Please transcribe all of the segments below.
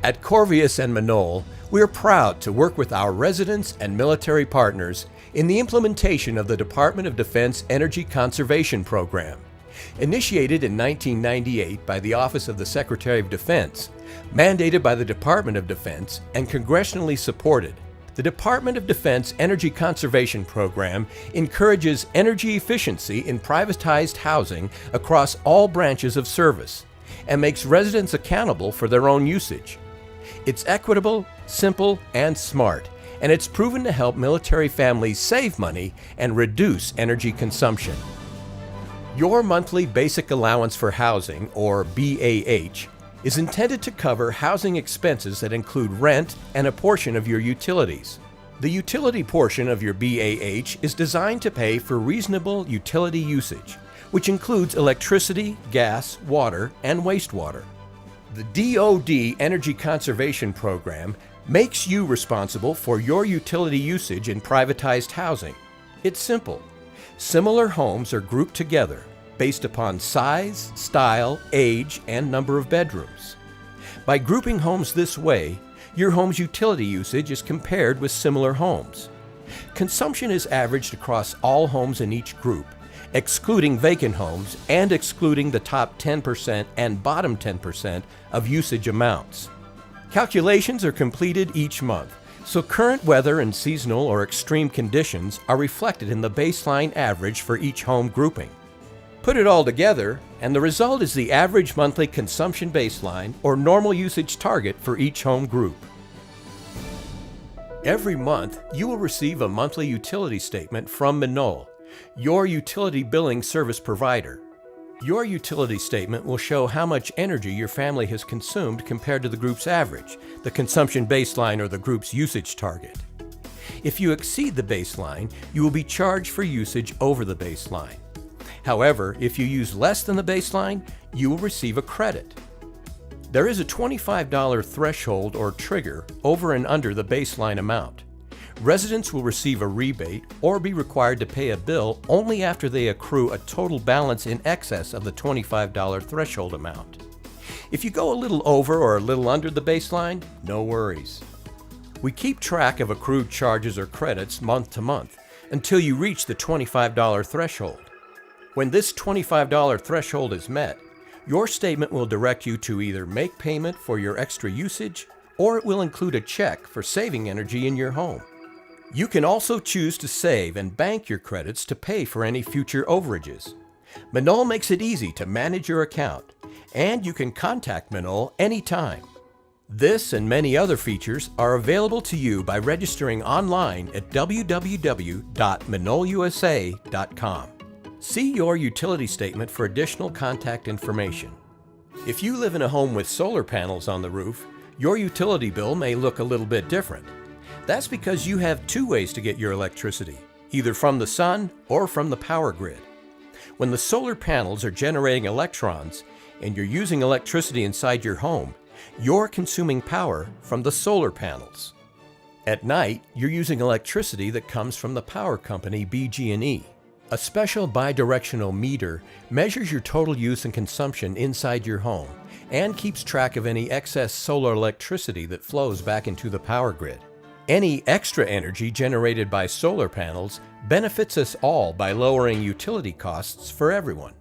At Corvias and Minol, we are proud to work with our residents and military partners in the implementation of the Department of Defense Energy Conservation Program. Initiated in 1998 by the Office of the Secretary of Defense, mandated by the Department of Defense, and congressionally supported, the Department of Defense Energy Conservation Program encourages energy efficiency in privatized housing across all branches of service and makes residents accountable for their own usage. It's equitable, simple, and smart, and it's proven to help military families save money and reduce energy consumption. Your monthly Basic Allowance for Housing, or BAH, is intended to cover housing expenses that include rent and a portion of your utilities. The utility portion of your BAH is designed to pay for reasonable utility usage, which includes electricity, gas, water, and wastewater. The DoD Energy Conservation Program makes you responsible for your utility usage in privatized housing. It's simple. Similar homes are grouped together based upon size, style, age, and number of bedrooms. By grouping homes this way, your home's utility usage is compared with similar homes. Consumption is averaged across all homes in each group, excluding vacant homes and excluding the top 10% and bottom 10% of usage amounts. Calculations are completed each month, so current weather and seasonal or extreme conditions are reflected in the baseline average for each home grouping. Put it all together, and the result is the average monthly consumption baseline or normal usage target for each home group. Every month, you will receive a monthly utility statement from Minol, your utility billing service provider. Your utility statement will show how much energy your family has consumed compared to the group's average, the consumption baseline, or the group's usage target. If you exceed the baseline, you will be charged for usage over the baseline. However, if you use less than the baseline, you will receive a credit. There is a $25 threshold or trigger over and under the baseline amount. Residents will receive a rebate or be required to pay a bill only after they accrue a total balance in excess of the $25 threshold amount. If you go a little over or a little under the baseline, no worries. We keep track of accrued charges or credits month to month until you reach the $25 threshold. When this $25 threshold is met, your statement will direct you to either make payment for your extra usage or it will include a check for saving energy in your home. You can also choose to save and bank your credits to pay for any future overages. Minol makes it easy to manage your account, and you can contact Minol anytime. This and many other features are available to you by registering online at www.minolusa.com. See your utility statement for additional contact information. If you live in a home with solar panels on the roof, your utility bill may look a little bit different. That's because you have two ways to get your electricity, either from the sun or from the power grid. When the solar panels are generating electrons and you're using electricity inside your home, you're consuming power from the solar panels. At night, you're using electricity that comes from the power company BG&E. A special bidirectional meter measures your total use and consumption inside your home and keeps track of any excess solar electricity that flows back into the power grid. Any extra energy generated by solar panels benefits us all by lowering utility costs for everyone.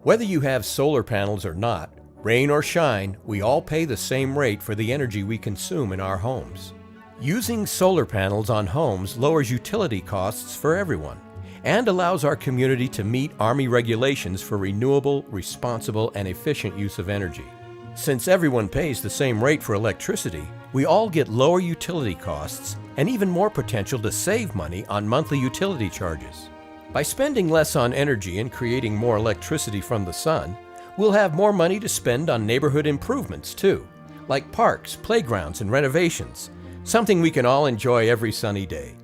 Whether you have solar panels or not, rain or shine, we all pay the same rate for the energy we consume in our homes. Using solar panels on homes lowers utility costs for everyone and allows our community to meet Army regulations for renewable, responsible, and efficient use of energy. Since everyone pays the same rate for electricity, we all get lower utility costs and even more potential to save money on monthly utility charges. By spending less on energy and creating more electricity from the sun, we'll have more money to spend on neighborhood improvements too, like parks, playgrounds, and renovations, something we can all enjoy every sunny day.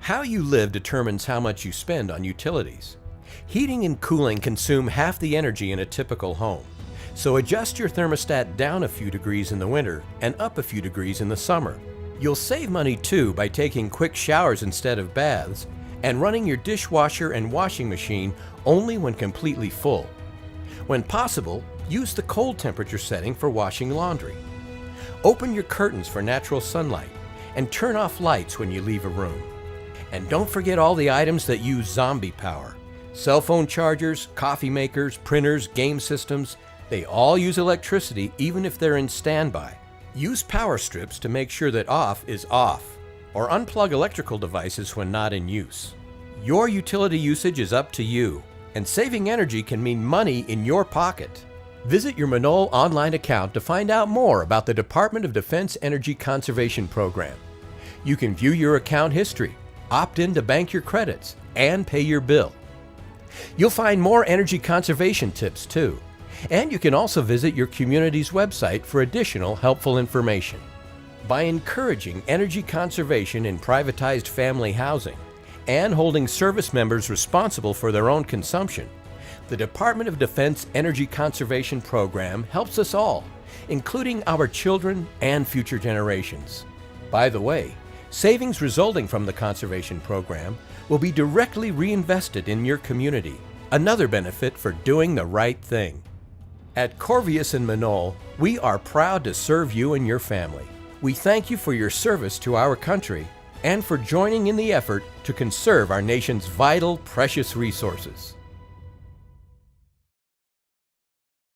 How you live determines how much you spend on utilities. Heating and cooling consume half the energy in a typical home, so adjust your thermostat down a few degrees in the winter and up a few degrees in the summer. You'll save money too by taking quick showers instead of baths and running your dishwasher and washing machine only when completely full. When possible, use the cold temperature setting for washing laundry. Open your curtains for natural sunlight and turn off lights when you leave a room. And don't forget all the items that use zombie power. Cell phone chargers, coffee makers, printers, game systems, they all use electricity even if they're in standby. Use power strips to make sure that off is off, or unplug electrical devices when not in use. Your utility usage is up to you, and saving energy can mean money in your pocket. Visit your Minol online account to find out more about the Department of Defense Energy Conservation Program. You can view your account history, opt in to bank your credits, and pay your bill. You'll find more energy conservation tips too, and you can also visit your community's website for additional helpful information. By encouraging energy conservation in privatized family housing and holding service members responsible for their own consumption, the Department of Defense Energy Conservation Program helps us all, including our children and future generations. By the way, savings resulting from the conservation program will be directly reinvested in your community, another benefit for doing the right thing. At Corvias and Minol, we are proud to serve you and your family. We thank you for your service to our country and for joining in the effort to conserve our nation's vital, precious resources.